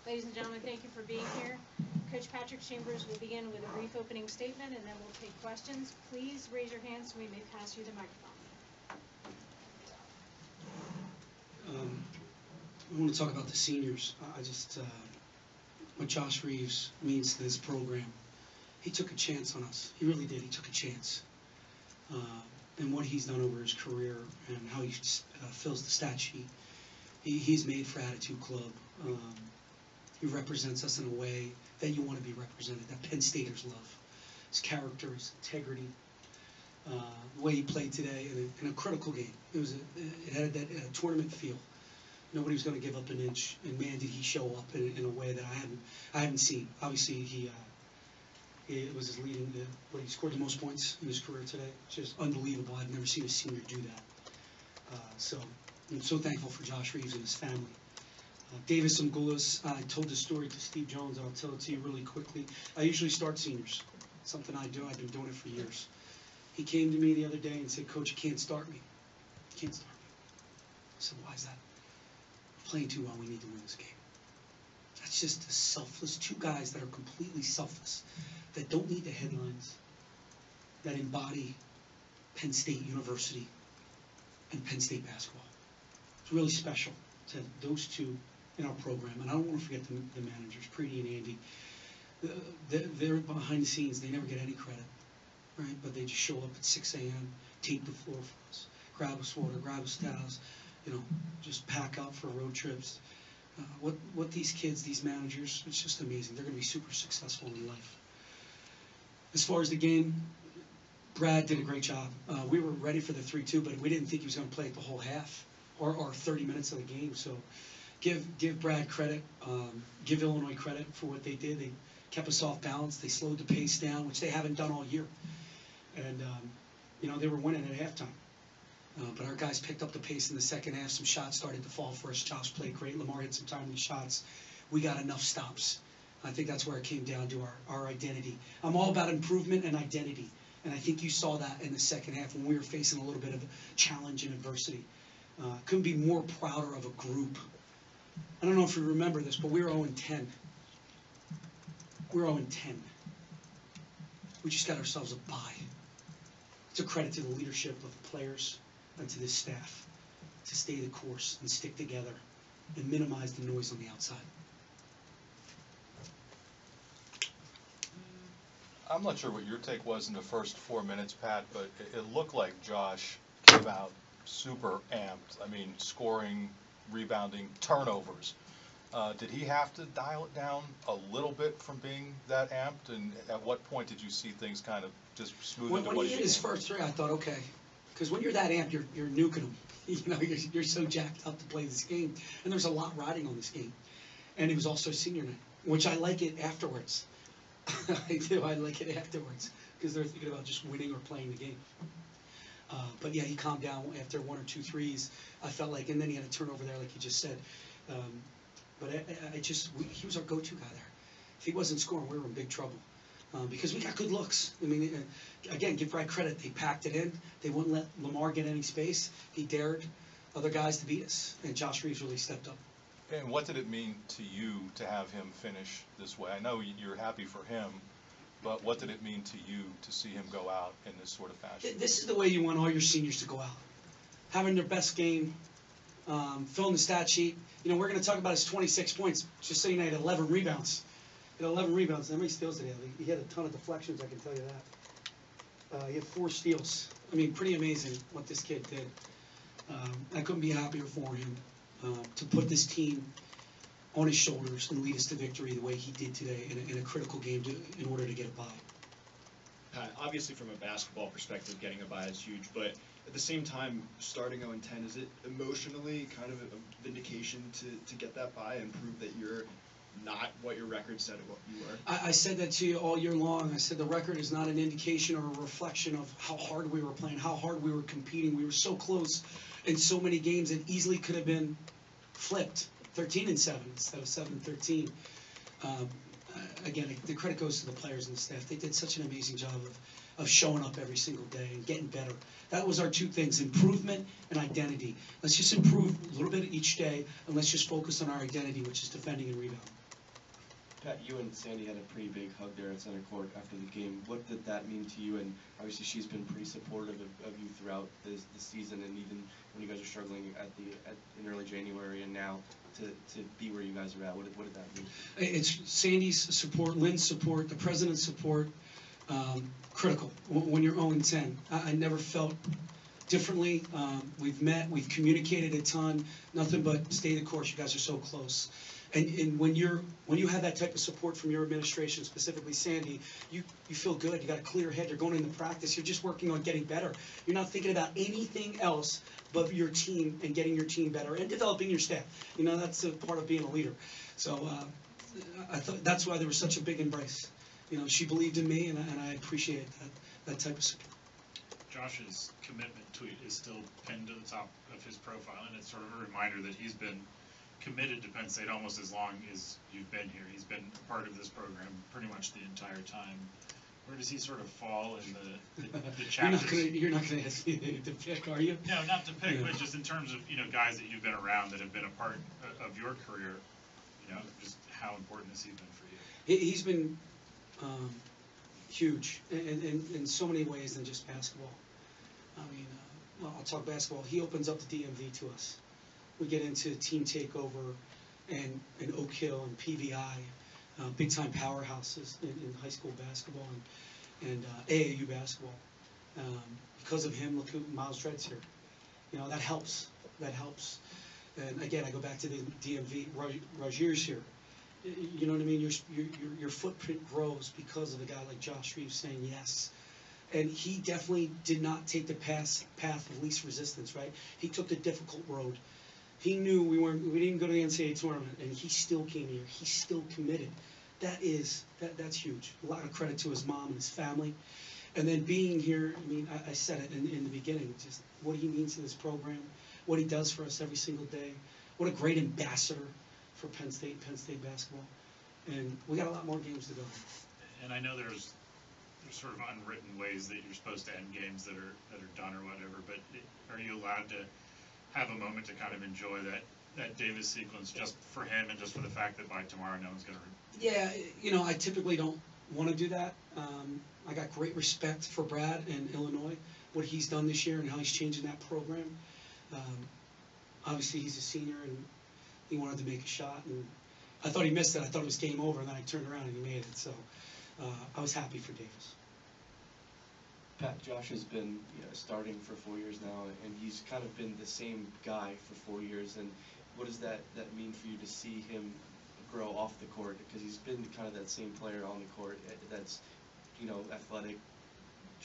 Ladies and gentlemen, thank you for being here. Coach Patrick Chambers will begin with a brief opening statement, and then we'll take questions. Please raise your hands so we may pass you the microphone. I want to talk about the seniors. What Josh Reaves means to this program. He took a chance on us. He really did. He took a chance. And what he's done over his career and how he fills the stat sheet. He's made for Attitude Club. He represents us in a way that you want to be represented, that Penn Staters love. His character, his integrity, the way he played today in a critical game. It had a tournament feel. Nobody was going to give up an inch, and man, did he show up in a way that I haven't seen. Obviously, it was his leading. He scored the most points in his career today. Just unbelievable. I've never seen a senior do that. So I'm so thankful for Josh Reaves and his family. Davis Mgulas, I told this story to Steve Jones, and I'll tell it to you really quickly. I usually start seniors. Something I do. I've been doing it for years. He came to me the other day and said, "Coach, you can't start me. You can't start me." I said, "Why is that?" "We're playing too well. We need to win this game." That's just a selfless, two guys that are completely selfless, that don't need the headlines, that embody Penn State University and Penn State basketball. It's really special to have those two in our program. And I don't want to forget the managers, Preeti and Andy. They're behind the scenes. They never get any credit, right? But they just show up at 6 a.m., tape the floor for us, grab us water, grab us towels, just pack up for road trips. What these kids, these managers, it's just amazing. They're going to be super successful in life. As far as the game, Brad did a great job. We were ready for the 3-2, but we didn't think he was going to play it the whole half or 30 minutes of the game. So give Brad credit, give Illinois credit for what they did. They kept us off balance. They slowed the pace down, which they haven't done all year. And, they were winning at halftime. But our guys picked up the pace in the second half. Some shots started to fall for us. Josh played great. Lamar hit some timely shots. We got enough stops. I think that's where it came down to our identity. I'm all about improvement and identity. And I think you saw that in the second half when we were facing a little bit of a challenge and adversity. Couldn't be more prouder of a group. I don't know if you remember this, but we were 0-10. We're 0-10. We just got ourselves a bye. It's a credit to the leadership of the players and to this staff to stay the course and stick together and minimize the noise on the outside. I'm not sure what your take was in the first 4 minutes, Pat, but it looked like Josh came out super amped. I mean, scoring, rebounding, turnovers. Did he have to dial it down a little bit from being that amped? And at what point did you see things kind of just smooth into what he When he hit his first three, I thought, okay. Because when you're that amped, you're nuking them. You're so jacked up to play this game. And there's a lot riding on this game. And it was also senior night, which I like it afterwards. I do. I like it afterwards because they're thinking about just winning or playing the game. But yeah, he calmed down after 1 or 2 threes. I felt like, and then he had a turnover there, like you just said. But he was our go-to guy there. If he wasn't scoring, we were in big trouble because we got good looks. I mean, again, give Brad credit. They packed it in. They wouldn't let Lamar get any space. He dared other guys to beat us, and Josh Reaves really stepped up. And what did it mean to you to have him finish this way? I know you're happy for him, but what did it mean to you to see him go out in this sort of fashion? This is the way you want all your seniors to go out. Having their best game, filling the stat sheet. We're going to talk about his 26 points. Just so you know, he had 11 rebounds. He had 11 rebounds. How many steals did he have? He had a ton of deflections, I can tell you that. He had 4 steals. I mean, pretty amazing what this kid did. I couldn't be happier for him. To put this team on his shoulders and lead us to victory the way he did today in a critical game in order to get a bye. Obviously, from a basketball perspective, getting a bye is huge, but at the same time, starting 0-10, is it emotionally kind of a vindication to get that bye and prove that you're not what your record said what you were? I said that to you all year long. I said the record is not an indication or a reflection of how hard we were playing, how hard we were competing. We were so close in so many games it easily could have been flipped, 13-7 instead of 7-13. Again, the credit goes to the players and the staff. They did such an amazing job of showing up every single day and getting better. That was our 2 things, improvement and identity. Let's just improve a little bit each day, and let's just focus on our identity, which is defending and rebounding. Pat, you and Sandy had a pretty big hug there at center court after the game. What did that mean to you? And obviously she's been pretty supportive of you throughout the season, and even when you guys are struggling in early January and now to be where you guys are at. What did that mean? It's Sandy's support, Lynn's support, the president's support, critical when you're 0-10. I never felt differently. We've met, we've communicated a ton, nothing but stay the course. You guys are so close. And when you have that type of support from your administration, specifically Sandy, you feel good. You got a clear head. You're going into practice. You're just working on getting better. You're not thinking about anything else but your team and getting your team better and developing your staff. You know, that's a part of being a leader. So I thought that's why there was such a big embrace. You know, she believed in me, and I appreciate that type of support. Josh's commitment tweet is still pinned to the top of his profile, and it's sort of a reminder that he's been committed to Penn State almost as long as you've been here. He's been a part of this program pretty much the entire time. Where does he sort of fall in the chapters? You're not gonna ask me to pick, are you? No, not to pick, but just in terms of, you know, guys that you've been around that have been a part of your career, you know, just how important has he been for you? He's been huge in so many ways than just basketball. I mean, well, I'll talk basketball. He opens up the DMV to us. We get into team takeover and Oak Hill and PVI, big time powerhouses in high school basketball and AAU basketball. Because of him, look who Miles Dread's here. You know, that helps. That helps. And again, I go back to the DMV. Rajir's here. You know what I mean? Your footprint grows because of a guy like Josh Reaves saying yes. And he definitely did not take the path of least resistance, right? He took the difficult road. He knew we didn't go to the NCAA tournament, and he still came here. He's still committed. That's huge. A lot of credit to his mom and his family. And then being here, I mean, I said it in the beginning, just what he means to this program, what he does for us every single day. What a great ambassador for Penn State basketball. And we got a lot more games to go. And I know there's sort of unwritten ways that you're supposed to end games that are done or whatever, but are you allowed to have a moment to kind of enjoy that Davis sequence just for him and just for the fact that by tomorrow no one's going to... Yeah, you know, I typically don't want to do that. I got great respect for Brad and Illinois, what he's done this year and how he's changing that program. Obviously, he's a senior and he wanted to make a shot, and I thought he missed it. I thought it was game over, and then I turned around and he made it. So I was happy for Davis. Pat, Josh has been starting for 4 years now, and he's kind of been the same guy for 4 years. And what does that mean for you to see him grow off the court? Because he's been kind of that same player on the court that's, athletic,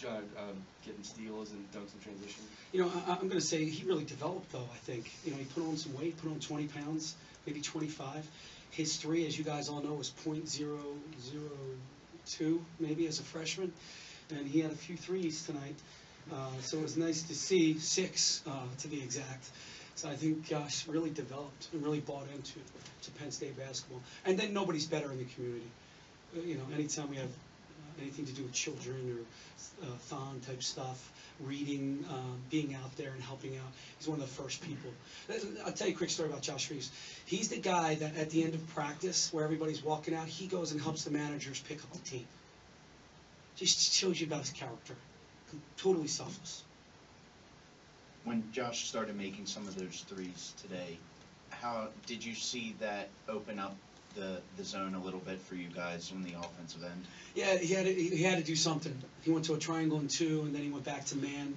getting steals and dunks in transition. I'm going to say he really developed, though, I think. He put on some weight, put on 20 pounds, maybe 25. His three, as you guys all know, was .002, maybe, as a freshman. And he had a few threes tonight. So it was nice to see 6, to be exact. So I think Josh really developed and really bought into Penn State basketball. And then nobody's better in the community. Anytime we have anything to do with children or thon type stuff, reading, being out there and helping out, he's one of the first people. I'll tell you a quick story about Josh Reaves. He's the guy that at the end of practice, where everybody's walking out, he goes and helps the managers pick up the team. Just shows you about his character. Totally selfless. When Josh started making some of those threes today, how did you see that open up the zone a little bit for you guys on the offensive end? Yeah, he had to do something. He went to a triangle and 2, and then he went back to man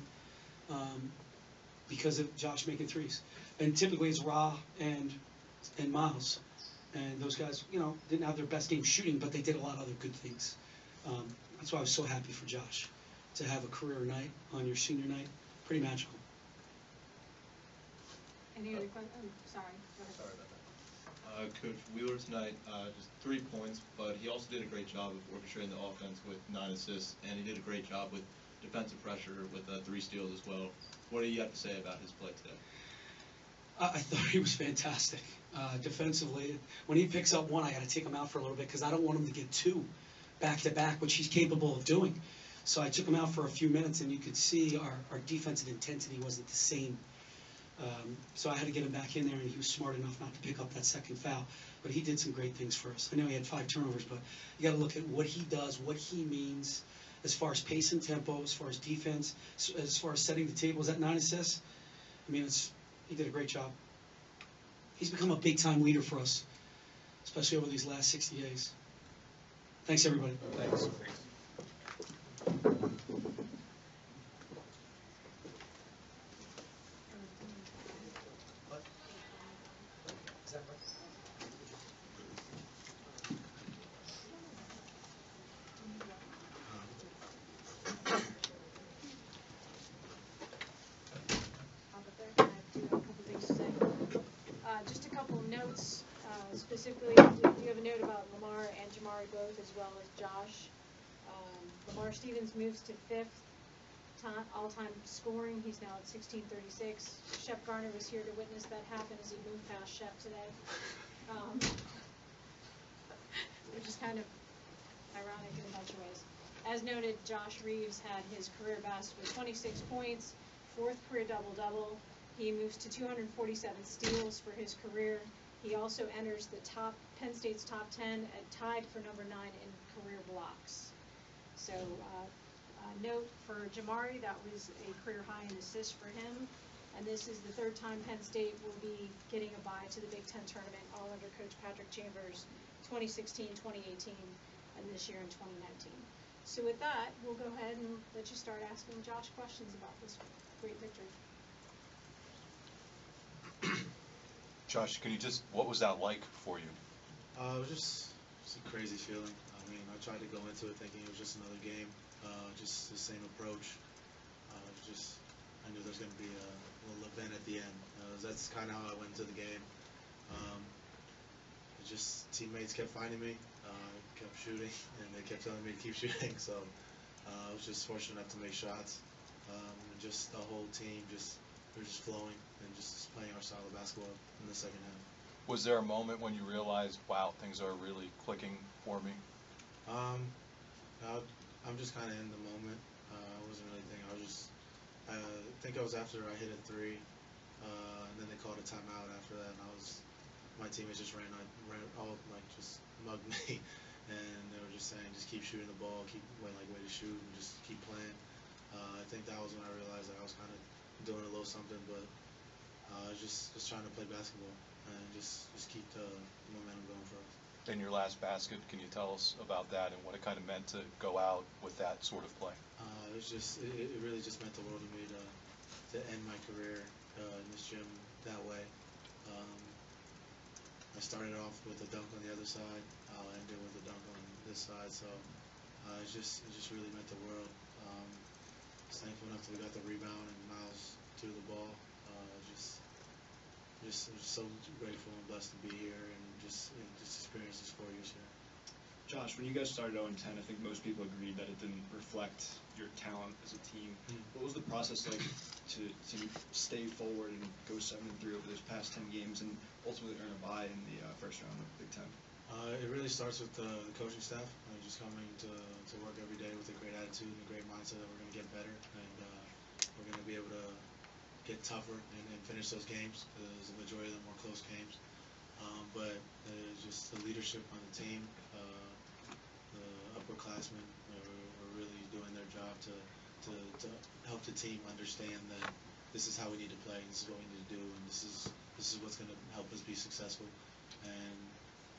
because of Josh making threes. And typically it's Ra and Miles. And those guys, didn't have their best game shooting, but they did a lot of other good things. That's why I was so happy for Josh to have a career night on your senior night. Pretty magical. Any other questions? Oh, sorry. Go ahead. Sorry about that. Coach Wheeler tonight, just 3 points, but he also did a great job of orchestrating the offense with 9 assists, and he did a great job with defensive pressure with 3 steals as well. What do you have to say about his play today? I thought he was fantastic defensively. When he picks up 1, I got to take him out for a little bit because I don't want him to get 2 back-to-back, which he's capable of doing. So I took him out for a few minutes, and you could see our defensive intensity wasn't the same. So I had to get him back in there, and he was smart enough not to pick up that second foul. but he did some great things for us. I know he had 5 turnovers, but you got to look at what he does, what he means, as far as pace and tempo, as far as defense, as far as setting the table. Is that 9 assists? I mean, he did a great job. He's become a big-time leader for us, especially over these last 60 days. Thanks, everybody. Thanks. Just a couple of notes, specifically, you have a note about Lamar and Jamari both, as well as Josh. Lamar Stevens moves to 5th all-time scoring. He's now at 1636. Shep Garner was here to witness that happen as he moved past Shep today. Which is kind of ironic in a bunch of ways. As noted, Josh Reaves had his career best with 26 points, 4th career double-double. He moves to 247 steals for his career. He also enters the Penn State's top 10, tied for number 9 in career blocks. So, note for Jamari, that was a career high in assists for him. And this is the 3rd time Penn State will be getting a bye to the Big Ten tournament, all under Coach Patrick Chambers, 2016, 2018, and this year in 2019. So with that, we'll go ahead and let you start asking Josh questions about this great victory. Josh, can you what was that like for you? It was just a crazy feeling. I mean, I tried to go into it thinking it was just another game, just the same approach. I knew there was going to be a little event at the end. That's kind of how I went into the game. Teammates kept finding me, kept shooting, and they kept telling me to keep shooting. So I was just fortunate enough to make shots. And just the whole team we were just flowing and just playing our style of basketball in the second half. Was there a moment when you realized, wow, things are really clicking for me? I'm just kind of in the moment. I wasn't really thinking. I think I was after I hit a 3, and then they called a timeout after that, and my teammates just ran all, just mugged me, and they were just saying, just keep shooting the ball, keep way to shoot, and just keep playing. I think that was when I realized that I was kind of doing a little something, but just trying to play basketball and just keep the momentum going for us. In your last basket, can you tell us about that and what it kind of meant to go out with that sort of play? It really just meant the world to me to end my career in this gym that way. I started off with a dunk on the other side. I'll end it with a dunk on this side. So it just really meant the world. Just thankful enough that we got the rebound and Miles threw the ball. Just so grateful and blessed to be here and just experience this 4 years here. Josh, when you guys started 0-10, I think most people agreed that it didn't reflect your talent as a team. What was the process like to stay forward and go 7-3 over those past 10 games and ultimately earn a bye in the first round of Big Ten? It really starts with the coaching staff, just coming to work every day with a great attitude and a great mindset that we're going to get better and we're going to be able to get tougher and finish those games, because the majority of them were close games. But just the leadership on the team, the upperclassmen were really doing their job to help the team understand that this is how we need to play, this is what we need to do, and this is what's going to help us be successful. And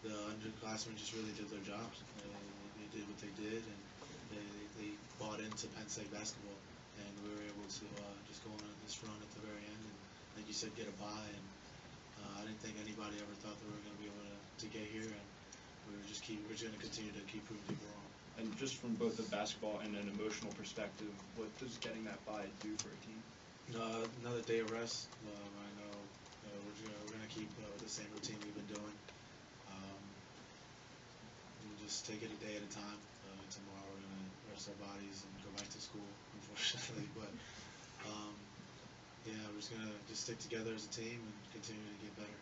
the underclassmen just really did their jobs. They did what they did, and they bought into Penn State basketball. And we were able to just go on this run at the very end, and like you said, get a bye. And I didn't think anybody ever thought that we were going to be able to get here, and we're just going to continue to keep proving people wrong. And just from both a basketball and an emotional perspective, what does getting that bye do for a team? Another day of rest. I know we're going to keep the same routine we've been doing. And just take it a day at a time. Tomorrow we're going to rest our bodies and go back to school, unfortunately. But we're just going to stick together as a team and continue to get better.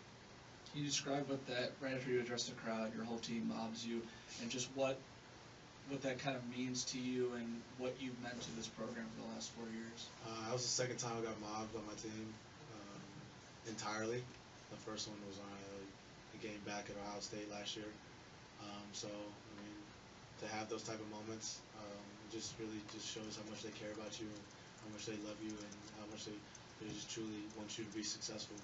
Can you describe what that, right after you address the crowd, your whole team mobs you, and just what that kind of means to you and what you've meant to this program for the last 4 years? That was the second time I got mobbed on my team entirely. The first one was a game back at Ohio State last year. So I mean, to have those type of moments, it just really just shows how much they care about you and how much they love you and how much they just truly want you to be successful.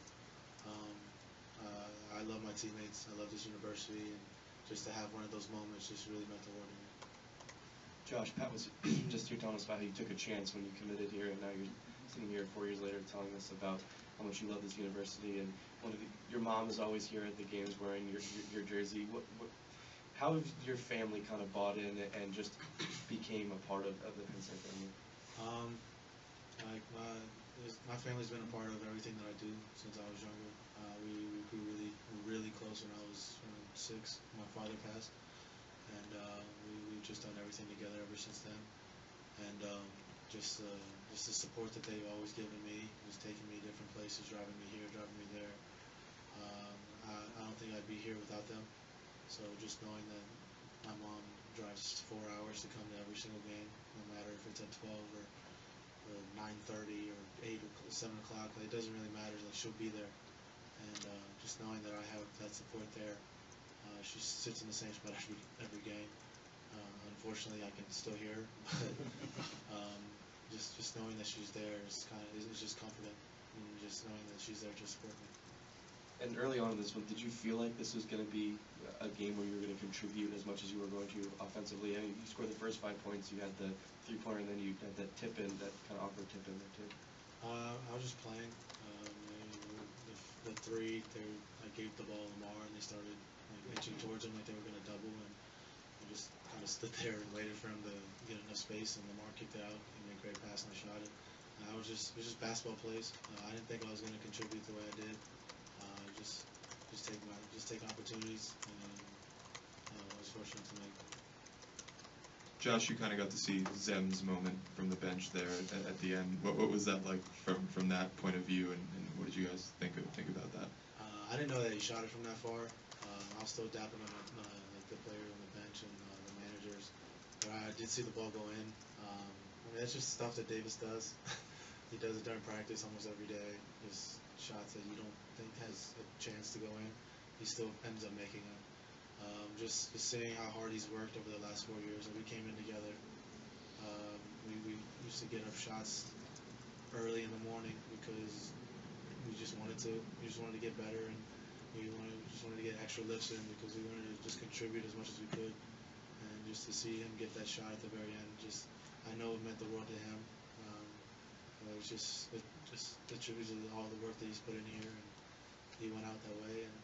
I love my teammates. I love this university, and just to have one of those moments just really meant the world to me. Josh, Pat was just here telling us about how you took a chance when you committed here, and now you're sitting here 4 years later telling us about how much you love this university. And your mom is always here at the games wearing your jersey. How have your family kind of bought in and just became a part of the Penn State family? Like my family's been a part of everything that I do since I was younger. We grew really close when I was 6. My father passed, and we've just done everything together ever since then. And just the support that they've always given me, just taking me different places, driving me here, driving me there. I don't think I'd be here without them. So just knowing that my mom drives 4 hours to come to every single game, no matter if it's at 12 or 9:30 or 8 or 7 o'clock, it doesn't really matter. Like, she'll be there. And just knowing that I have that support there. She sits in the same spot every game. Unfortunately, I can still hear her, but just knowing that she's there is it's just comforting, and just knowing that she's there to support me. And early on in this one, did you feel like this was going to be a game where you were going to contribute as much as you were going to offensively? I mean, you scored the first 5 points, you had the 3-pointer, and then you had that tip-in, that kind of awkward tip-in there too. I was just playing. The 3, I gave the ball to Lamar, and they started inching towards him like they were going to double, and I just kind of stood there and waited for him to get enough space, and Lamar kicked it out. He made a great pass, and I shot it. It was just basketball plays. I didn't think I was going to contribute the way I did. Just take opportunities, and I was fortunate to make them. Josh, you kind of got to see Zem's moment from the bench there at the end. What was that like from that point of view, and what did you guys think about that? I didn't know that he shot it from that far. I was still dapping him, like the players on the bench and the managers. But I did see the ball go in. I mean, that's just stuff that Davis does. He does it during practice almost every day. Just shots that you don't think has a chance to go in, he still ends up making them. Just seeing how hard he's worked over the last 4 years. And we came in together. We used to get up shots early in the morning because we just wanted to. We just wanted to get better, and we just wanted to get extra lifts in because we wanted to just contribute as much as we could. And just to see him get that shot at the very end, I know it meant the world to him. It just attributes to all the work that he's put in here, and he went out that way, and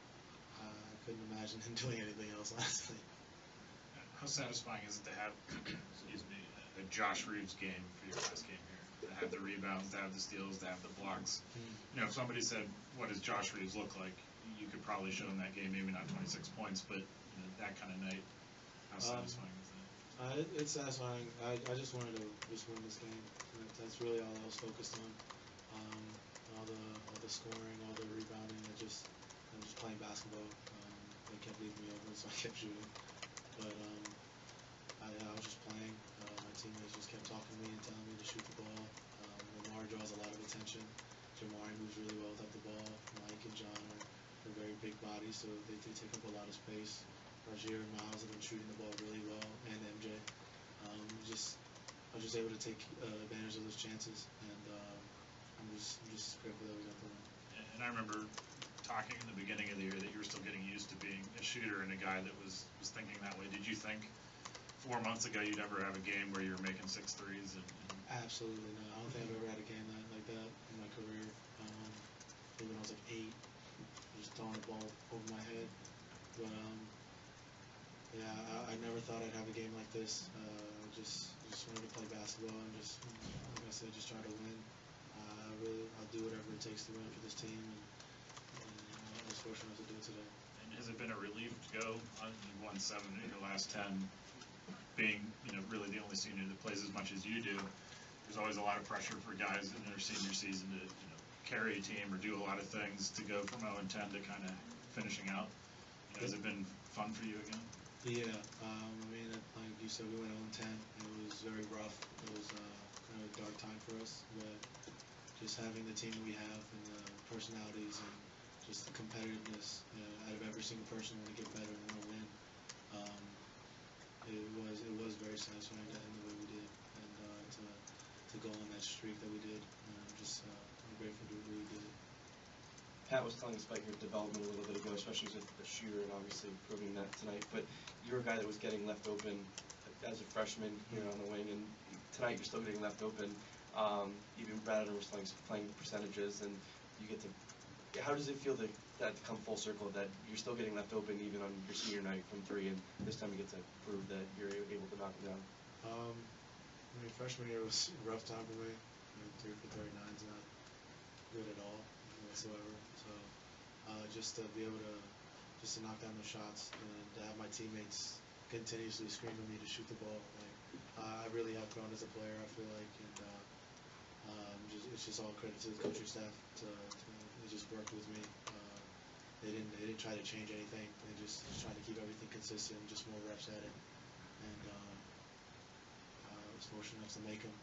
I couldn't imagine him doing anything else, honestly. How satisfying is it to have, excuse me, a Josh Reaves game for your last game here? To have the rebounds, to have the steals, to have the blocks. You know, if somebody said, what does Josh Reaves look like? You could probably show him that game, maybe not 26 points, but that kind of night. How satisfying is that? It's satisfying. I just wanted to win this game. That's really all I was focused on. All the scoring, all the rebounding. I'm just playing basketball. They kept leaving me open, so I kept shooting. But I was just playing. My teammates just kept talking to me and telling me to shoot the ball. Lamar draws a lot of attention. Jamari moves really well without the ball. Mike and John are very big bodies, so they take up a lot of space. Rozier and Miles have been shooting the ball really well, and MJ. I was just able to take advantage of those chances, and I'm just grateful that we got the win. And I remember talking in the beginning of the year that you were still getting used to being a shooter and a guy that was thinking that way. Did you think 4 months ago you'd ever have a game where you were making 6 threes? Absolutely not. I don't think I've ever had a game like that in my career. Maybe when I was like 8, just throwing the ball over my head. But yeah, I never thought I'd have a game like this. Just wanted to play basketball and just, like I said, just try to win. I'll do whatever it takes to win for this team, and I was fortunate enough to do it today. And has it been a relief to go? You won 7 in your last 10, being really the only senior that plays as much as you do. There's always a lot of pressure for guys in their senior season to carry a team or do a lot of things to go from 0-10 to kind of finishing out. Has it been fun for you again? Yeah, I mean, like you said, we went 0-10. It was very rough. It was kind of a dark time for us, but just having the team that we have and the personalities and just the competitiveness out of every single person want to get better and want to win. It was very satisfying to end the way we did, and to go on that streak that we did. I'm grateful to do what we did. Pat was telling us about your development a little bit ago, especially as a shooter, and obviously proving that tonight. But you're a guy that was getting left open as a freshman here on the wing, and tonight you're still getting left open. Even Brandon was playing percentages, and you get to. How does it feel that to come full circle, that you're still getting left open even on your senior night from three, and this time you get to prove that you're able to knock it down? Freshman year was a rough time for me. 3 for 39 is not good at all whatsoever. So just to be able to knock down those shots and to have my teammates continuously screaming at me to shoot the ball. I really have grown as a player, I feel like, and it's just all credit to the coaching staff. They just worked with me. They didn't try to change anything. They just tried to keep everything consistent, just more reps at it. And I was fortunate enough to make them.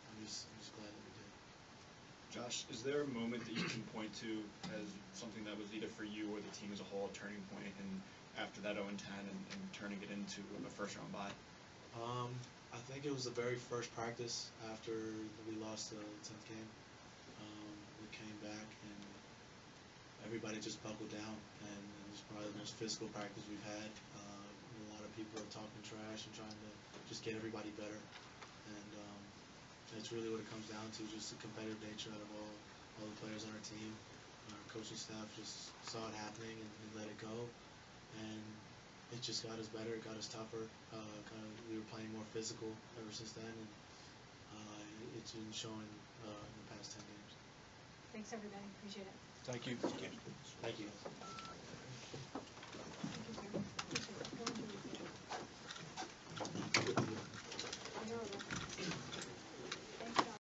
I'm just glad that we did. Josh, is there a moment that you can point to as something that was either for you or the team as a whole a turning point, and after that 0-10 and turning it into a first-round bye? I think it was the very first practice after we lost the 10th game. We came back and everybody just buckled down, and it was probably the most physical practice we've had. A lot of people are talking trash and trying to just get everybody better, and that's really what it comes down to, just the competitive nature out of all the players on our team. Our coaching staff just saw it happening and let it go, and it just got us better, it got us tougher. We were playing more physical ever since then, and it's been showing in the past 10 games. Thanks, everybody. Appreciate it. Thank you. Thank you.